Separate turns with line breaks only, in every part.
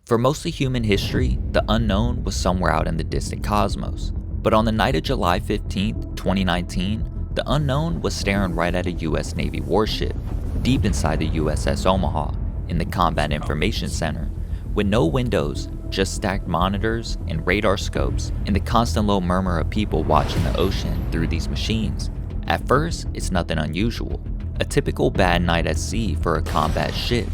For most of human history, the unknown was somewhere out in the distant cosmos. But on the night of July 15th, 2019, the unknown was staring right at a US Navy warship, deep inside the USS Omaha, in the Combat Information Center, with no windows, just stacked monitors and radar scopes, and the constant low murmur of people watching the ocean through these machines. At first, it's nothing unusual, a typical bad night at sea for a combat ship.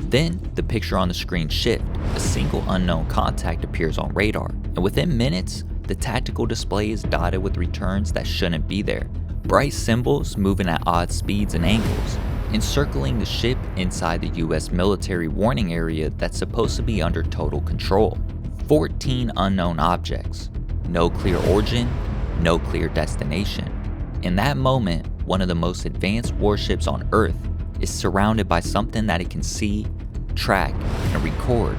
Then, the picture on the screen shifts, a single unknown contact appears on radar, and within minutes, the tactical display is dotted with returns that shouldn't be there. Bright symbols moving at odd speeds and angles, encircling the ship inside the US military warning area that's supposed to be under total control. 14 unknown objects, no clear origin, no clear destination. In that moment, one of the most advanced warships on Earth is surrounded by something that it can see, track, and record,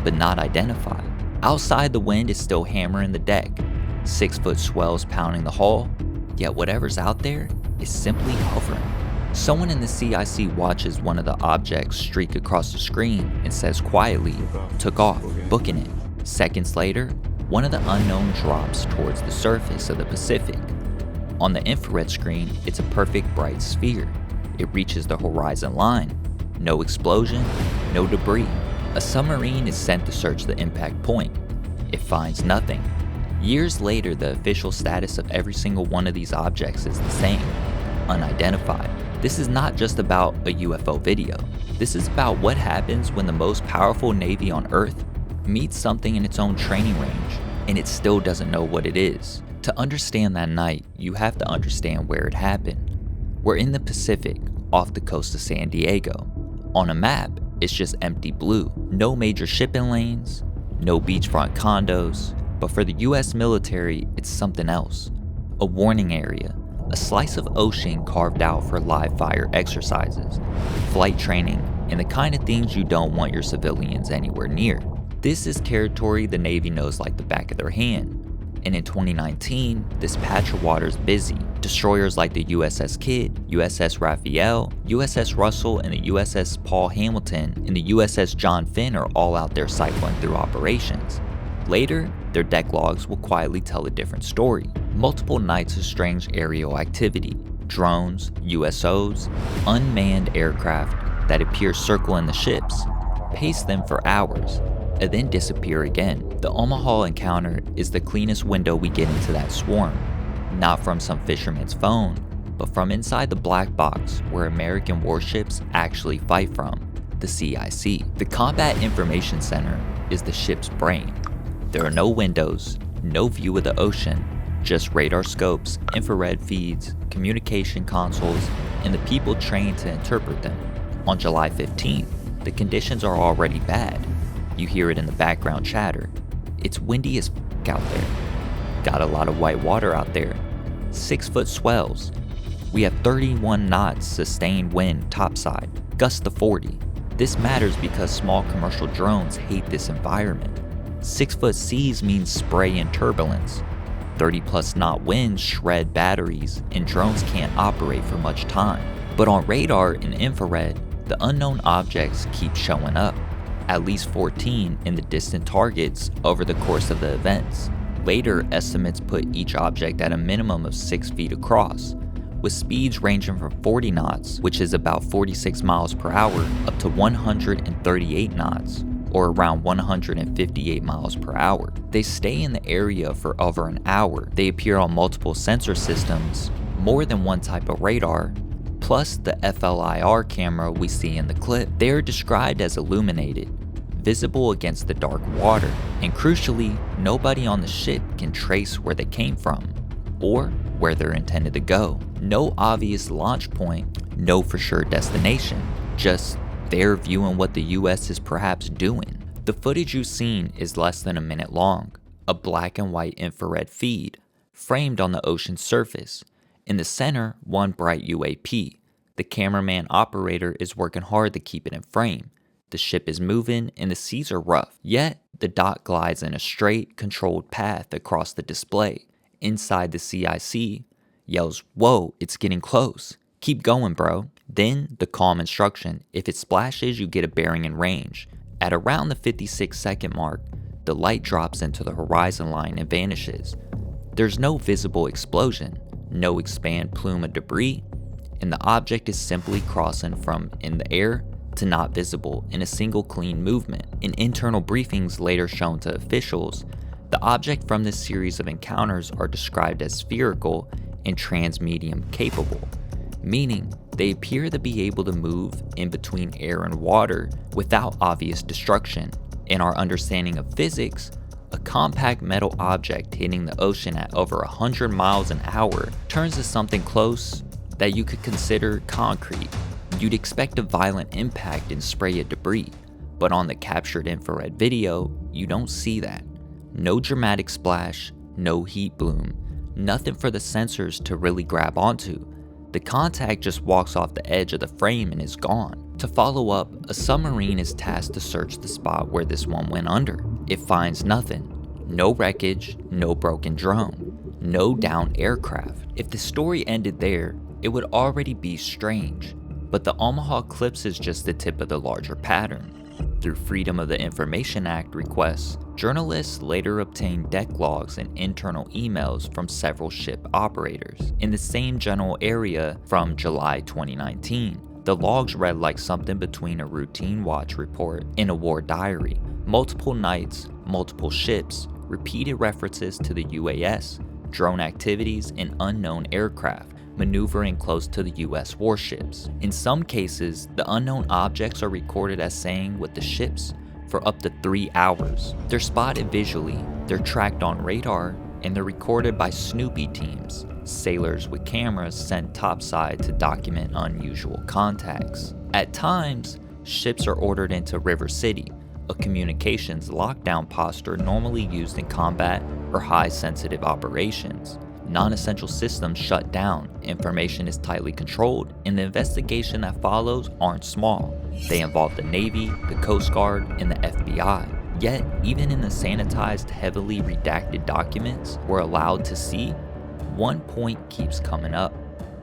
but not identify. Outside, the wind is still hammering the deck, 6-foot swells pounding the hull, yet whatever's out there is simply hovering. Someone in the CIC watches one of the objects streak across the screen and says quietly, "Took off, booking it." Seconds later, one of the unknown drops towards the surface of the Pacific. On the infrared screen, it's a perfect bright sphere. It reaches the horizon line. No explosion, no debris. A submarine is sent to search the impact point. It finds nothing. Years later, the official status of every single one of these objects is the same, unidentified. This is not just about a UFO video. This is about what happens when the most powerful Navy on Earth meets something in its own training range, and it still doesn't know what it is. To understand that night, you have to understand where it happened. We're in the Pacific, off the coast of San Diego. On a map, it's just empty blue. No major shipping lanes, no beachfront condos, but for the US military, it's something else. A warning area, a slice of ocean carved out for live fire exercises, flight training, and the kind of things you don't want your civilians anywhere near. This is territory the Navy knows like the back of their hand. And in 2019, this patch of water is busy. Destroyers like the USS Kidd, USS Raphael, USS Russell, and the USS Paul Hamilton, and the USS John Finn are all out there cycling through operations. Later, their deck logs will quietly tell a different story. Multiple nights of strange aerial activity, drones, USOs, unmanned aircraft that appear circling the ships, pace them for hours, and then disappear again. The Omaha encounter is the cleanest window we get into that swarm, not from some fisherman's phone, but from inside the black box where American warships actually fight from, the CIC. The Combat Information Center is the ship's brain. There are no windows, no view of the ocean, just radar scopes, infrared feeds, communication consoles, and the people trained to interpret them. On July 15th, the conditions are already bad. You hear it in the background chatter. It's windy as f*** out there. Got a lot of white water out there. 6-foot swells. We have 31 knots sustained wind topside, gusts to 40. This matters because small commercial drones hate this environment. 6-foot seas means spray and turbulence. 30+ knot winds shred batteries, and drones can't operate for much time. But on radar and infrared, the unknown objects keep showing up. At least 14 in the distant targets over the course of the events. Later, estimates put each object at a minimum of 6 feet across, with speeds ranging from 40 knots, which is about 46 miles per hour, up to 138 knots, or around 158 miles per hour. They stay in the area for over an hour. They appear on multiple sensor systems, more than one type of radar, plus the FLIR camera we see in the clip. They are described as illuminated, visible against the dark water, and crucially, nobody on the ship can trace where they came from, or where they're intended to go. No obvious launch point, no for sure destination, just they're viewing what the US is perhaps doing. The footage you've seen is less than a minute long, a black and white infrared feed, framed on the ocean's surface. In the center, one bright UAP. The cameraman operator is working hard to keep it in frame. The ship is moving and the seas are rough, yet the dot glides in a straight, controlled path across the display. Inside the CIC, yells, "Whoa, it's getting close. Keep going, bro." Then the calm instruction, if it splashes, you get a bearing and range. At around the 56-second mark, the light drops into the horizon line and vanishes. There's no visible explosion, no expanded plume of debris, and the object is simply crossing from in the air to not visible in a single clean movement. In internal briefings later shown to officials, the object from this series of encounters are described as spherical and transmedium capable, meaning they appear to be able to move in between air and water without obvious destruction. In our understanding of physics, a compact metal object hitting the ocean at over 100 miles an hour turns to something close that you could consider concrete. You'd expect a violent impact and spray of debris, but on the captured infrared video, you don't see that. No dramatic splash, no heat bloom, nothing for the sensors to really grab onto. The contact just walks off the edge of the frame and is gone. To follow up, a submarine is tasked to search the spot where this one went under. It finds nothing. No wreckage, no broken drone, no downed aircraft. If the story ended there, it would already be strange. But the Omaha eclipse is just the tip of the larger pattern. Through Freedom of the Information Act requests, journalists later obtained deck logs and internal emails from several ship operators in the same general area from July 2019. The logs read like something between a routine watch report and a war diary. Multiple nights, multiple ships, repeated references to the UAS, drone activities, and unknown aircraft maneuvering close to the US warships. In some cases, the unknown objects are recorded as saying with the ships for up to 3 hours. They're spotted visually, they're tracked on radar, and they're recorded by Snoopy teams, sailors with cameras sent topside to document unusual contacts. At times, ships are ordered into River City, a communications lockdown posture normally used in combat or high sensitive operations. Non-essential systems shut down, information is tightly controlled, and the investigation that follows aren't small. They involve the Navy, the Coast Guard, and the FBI. Yet, even in the sanitized, heavily redacted documents we're allowed to see, one point keeps coming up.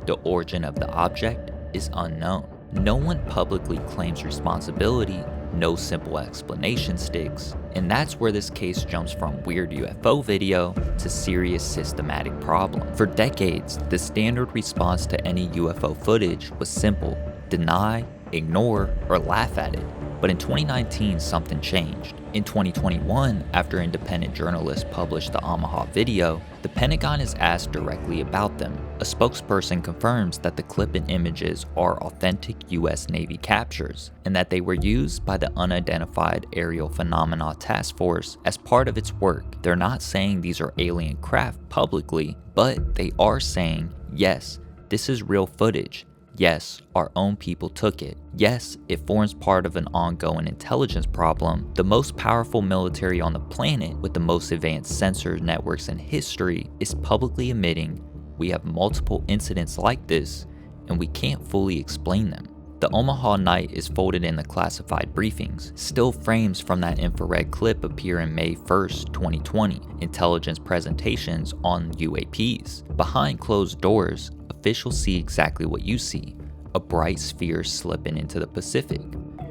The origin of the object is unknown. No one publicly claims responsibility, no simple explanation sticks, and that's where this case jumps from weird UFO video to serious systematic problem. For decades, the standard response to any UFO footage was simple: deny, ignore, or laugh at it. But in 2019, something changed. In 2021, after independent journalists published the Omaha video, the Pentagon is asked directly about them. A spokesperson confirms that the clip and images are authentic US Navy captures, and that they were used by the Unidentified Aerial Phenomena Task Force as part of its work. They're not saying these are alien craft publicly, but they are saying, yes, this is real footage. Yes, our own people took it. Yes, it forms part of an ongoing intelligence problem. The most powerful military on the planet with the most advanced sensor networks in history is publicly admitting we have multiple incidents like this and we can't fully explain them. The Omaha night is folded in the classified briefings. Still frames from that infrared clip appear in May 1st, 2020, intelligence presentations on UAPs. Behind closed doors, officials see exactly what you see: a bright sphere slipping into the Pacific,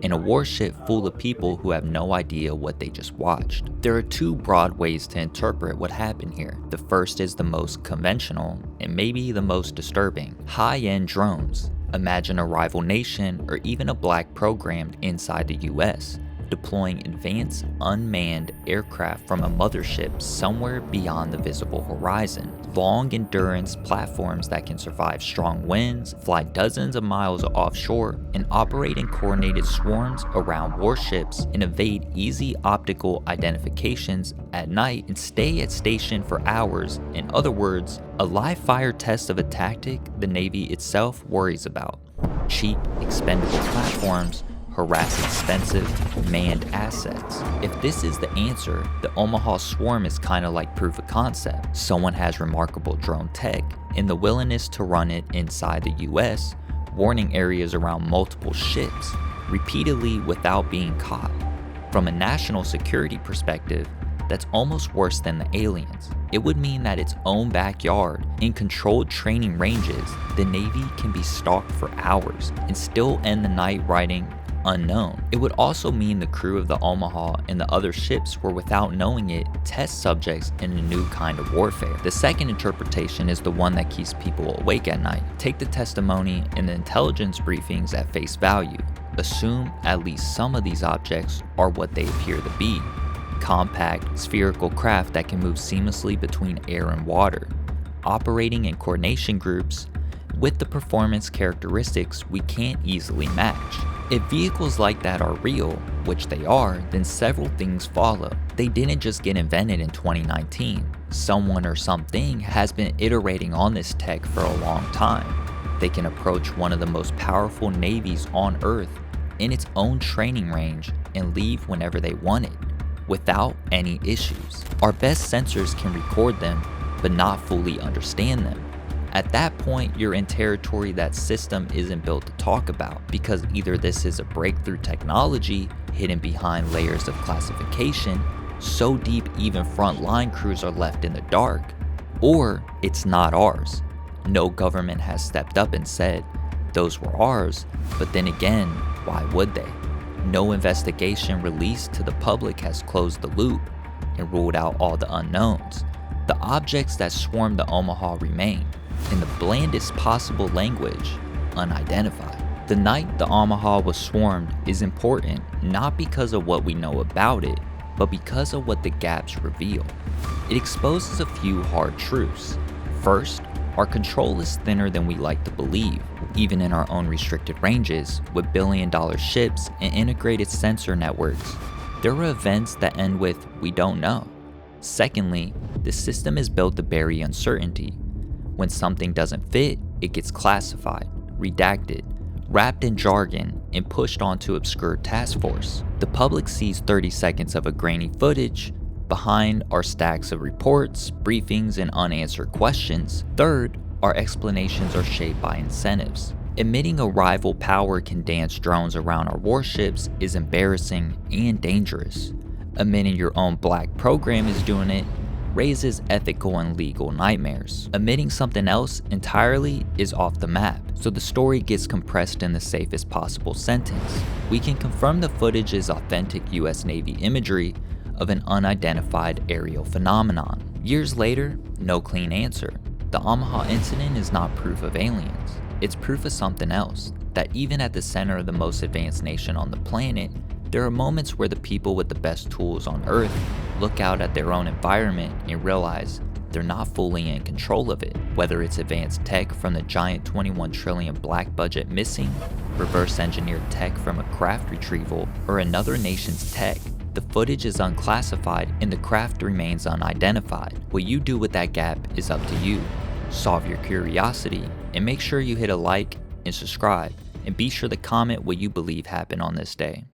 and a warship full of people who have no idea what they just watched. There are two broad ways to interpret what happened here. The first is the most conventional, and maybe the most disturbing: high-end drones. Imagine a rival nation or even a black programmed inside the US, deploying advanced unmanned aircraft from a mothership somewhere beyond the visible horizon. Long endurance platforms that can survive strong winds, fly dozens of miles offshore, and operate in coordinated swarms around warships and evade easy optical identifications at night and stay at station for hours. In other words, a live fire test of a tactic the Navy itself worries about. Cheap, expendable platforms harass expensive, manned assets. If this is the answer, the Omaha swarm is kinda like proof of concept. Someone has remarkable drone tech and the willingness to run it inside the US, warning areas around multiple ships, repeatedly without being caught. From a national security perspective, that's almost worse than the aliens. It would mean that its own backyard, in controlled training ranges, the Navy can be stalked for hours and still end the night writing, unknown. It would also mean the crew of the Omaha and the other ships were, without knowing it, test subjects in a new kind of warfare. The second interpretation is the one that keeps people awake at night. Take the testimony and the intelligence briefings at face value. Assume at least some of these objects are what they appear to be. Compact, spherical craft that can move seamlessly between air and water, operating in coordination groups with the performance characteristics we can't easily match. If vehicles like that are real, which they are, then several things follow. They didn't just get invented in 2019. Someone or something has been iterating on this tech for a long time. They can approach one of the most powerful navies on Earth in its own training range and leave whenever they want it, without any issues. Our best sensors can record them, but not fully understand them. At that point, you're in territory that system isn't built to talk about, because either this is a breakthrough technology hidden behind layers of classification so deep even frontline crews are left in the dark, or it's not ours. No government has stepped up and said, those were ours, but then again, why would they? No investigation released to the public has closed the loop and ruled out all the unknowns. The objects that swarmed the Omaha remain, in the blandest possible language, unidentified. The night the Omaha was swarmed is important not because of what we know about it, but because of what the gaps reveal. It exposes a few hard truths. First, our control is thinner than we like to believe, even in our own restricted ranges. With billion-dollar ships and integrated sensor networks, there are events that end with "we don't know." Secondly, the system is built to bury uncertainty. When something doesn't fit, it gets classified, redacted, wrapped in jargon, and pushed onto obscure task force. The public sees 30 seconds of a grainy footage. Behind are stacks of reports, briefings, and unanswered questions. Third, our explanations are shaped by incentives. Admitting a rival power can dance drones around our warships is embarrassing and dangerous. Admitting your own black program is doing it raises ethical and legal nightmares. Admitting something else entirely is off the map, so the story gets compressed in the safest possible sentence. We can confirm the footage is authentic US Navy imagery of an unidentified aerial phenomenon. Years later, no clean answer. The Omaha incident is not proof of aliens. It's proof of something else, that even at the center of the most advanced nation on the planet, there are moments where the people with the best tools on Earth look out at their own environment and realize they're not fully in control of it. Whether it's advanced tech from the giant 21 trillion black budget missing, reverse engineered tech from a craft retrieval, or another nation's tech, the footage is unclassified and the craft remains unidentified. What you do with that gap is up to you. Solve your curiosity and make sure you hit a like and subscribe, and be sure to comment what you believe happened on this day.